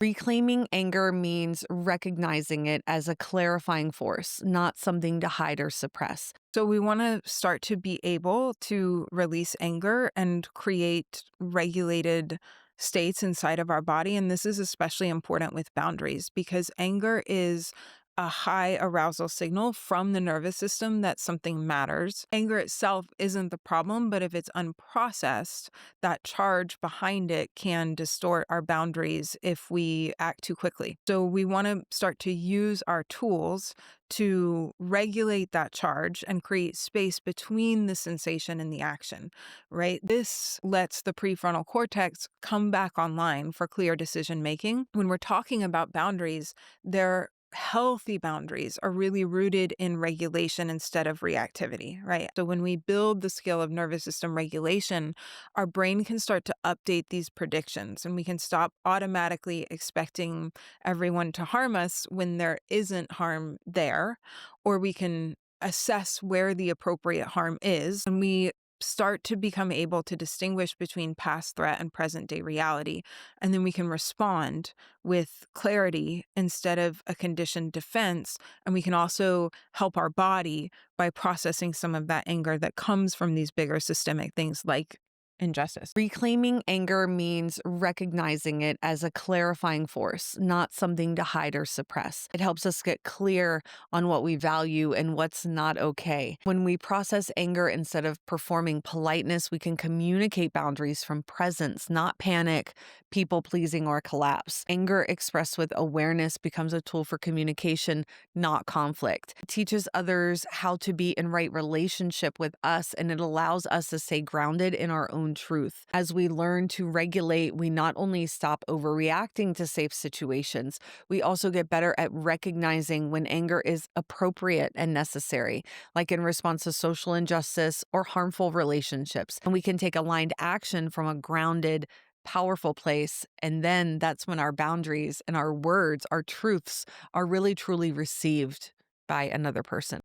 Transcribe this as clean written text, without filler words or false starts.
Reclaiming anger means recognizing it as a clarifying force, not something to hide or suppress. So we want to start to be able to release anger and create regulated states inside of our body. And this is especially important with boundaries because anger is a high arousal signal from the nervous system that something matters. Anger itself isn't the problem, but if it's unprocessed, that charge behind it can distort our boundaries if we act too quickly. So we want to start to use our tools to regulate that charge and create space between the sensation and the action, right? This lets the prefrontal cortex come back online for clear decision making. When we're talking about boundaries, they're healthy boundaries are really rooted in regulation instead of reactivity, right? So when we build the skill of nervous system regulation, our brain can start to update these predictions and we can stop automatically expecting everyone to harm us when there isn't harm there, or we can assess where the appropriate harm is. And we start to become able to distinguish between past threat and present day reality. And then we can respond with clarity instead of a conditioned defense. And we can also help our body by processing some of that anger that comes from these bigger systemic things like injustice. Reclaiming anger means recognizing it as a clarifying force, not something to hide or suppress. It helps us get clear on what we value and what's not okay. When we process anger instead of performing politeness, we can communicate boundaries from presence, not panic, people pleasing, or collapse. Anger expressed with awareness becomes a tool for communication, not conflict. It teaches others how to be in right relationship with us, and it allows us to stay grounded in our own truth. As we learn to regulate, we not only stop overreacting to safe situations, we also get better at recognizing when anger is appropriate and necessary, like in response to social injustice or harmful relationships. And we can take aligned action from a grounded, powerful place. And then that's when our boundaries and our words, our truths are really truly received by another person.